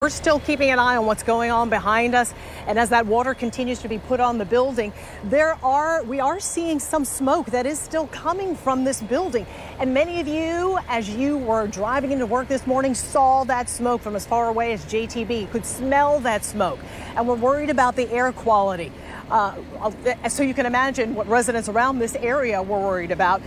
We're still keeping an eye on what's going on behind us, and as that water continues to be put on the building, we are seeing some smoke that is still coming from this building. And many of you, as you were driving into work this morning, saw that smoke from as far away as JTB, could smell that smoke, and we're worried about the air quality. So you can imagine what residents around this area were worried about.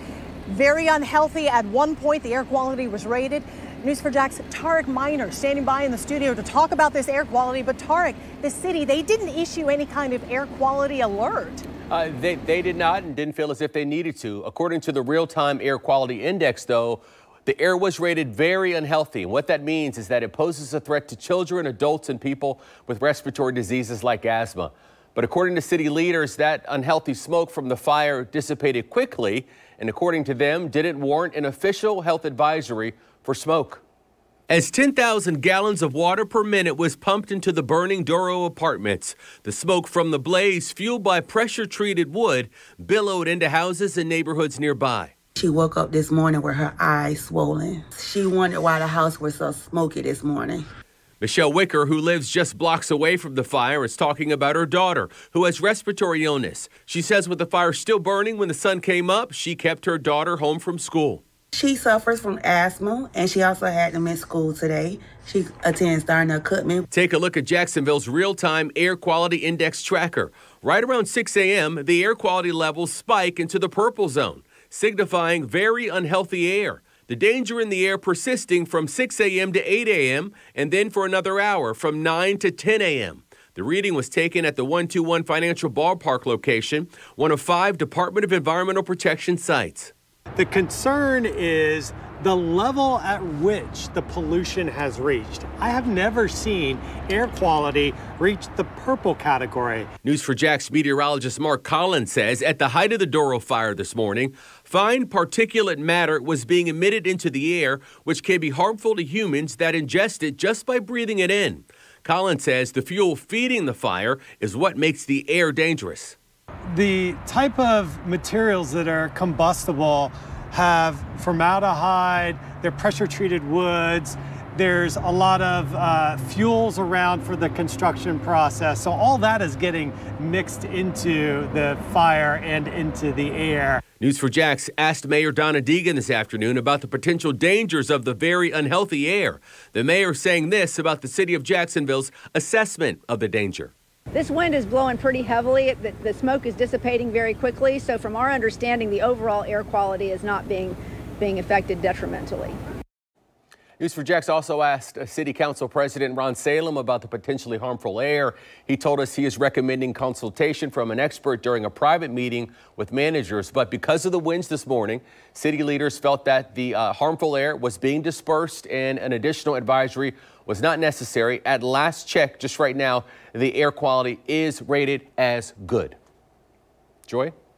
Very unhealthy. At one point, the air quality was rated. News4JAX Tarek Miner standing by in the studio to talk about this air quality. But Tarek, the city, they didn't issue any kind of air quality alert. They did not and didn't feel as if they needed to. According to the real-time air quality index, though, the air was rated very unhealthy. And what that means is that it poses a threat to children, adults, and people with respiratory diseases like asthma. But according to city leaders, that unhealthy smoke from the fire dissipated quickly, and according to them, didn't warrant an official health advisory for smoke. As 10,000 gallons of water per minute was pumped into the burning Doro apartments, the smoke from the blaze, fueled by pressure-treated wood, billowed into houses and neighborhoods nearby. She woke up this morning with her eyes swollen. She wondered why the house was so smoky this morning. Michelle Wicker, who lives just blocks away from the fire, is talking about her daughter, who has respiratory illness. She says with the fire still burning when the sun came up, she kept her daughter home from school. She suffers from asthma, and she also had to miss school today. She attends Darnell Cookman. Take a look at Jacksonville's real-time air quality index tracker. Right around 6 a.m., the air quality levels spike into the purple zone, signifying very unhealthy air. The danger in the air persisting from 6 a.m. to 8 a.m. and then for another hour from 9 to 10 a.m. The reading was taken at the 121 Financial Ballpark location, one of 5 Department of Environmental Protection sites. The concern is the level at which the pollution has reached. I have never seen air quality reach the purple category. News4JAX meteorologist Mark Collins says at the height of the Doro fire this morning, fine particulate matter was being emitted into the air, which can be harmful to humans that ingest it just by breathing it in. Collins says the fuel feeding the fire is what makes the air dangerous. The type of materials that are combustible have formaldehyde, they're pressure-treated woods, there's a lot of fuels around for the construction process. So all that is getting mixed into the fire and into the air. News4JAX asked Mayor Donna Deegan this afternoon about the potential dangers of the very unhealthy air. The mayor saying this about the city of Jacksonville's assessment of the danger. This wind is blowing pretty heavily. The smoke is dissipating very quickly. So from our understanding, the overall air quality is not being affected detrimentally. News4JAX also asked City Council President Ron Salem about the potentially harmful air. He told us he is recommending consultation from an expert during a private meeting with managers. But because of the winds this morning, city leaders felt that the harmful air was being dispersed and an additional advisory was not necessary. At last check, just right now, the air quality is rated as good. Joy?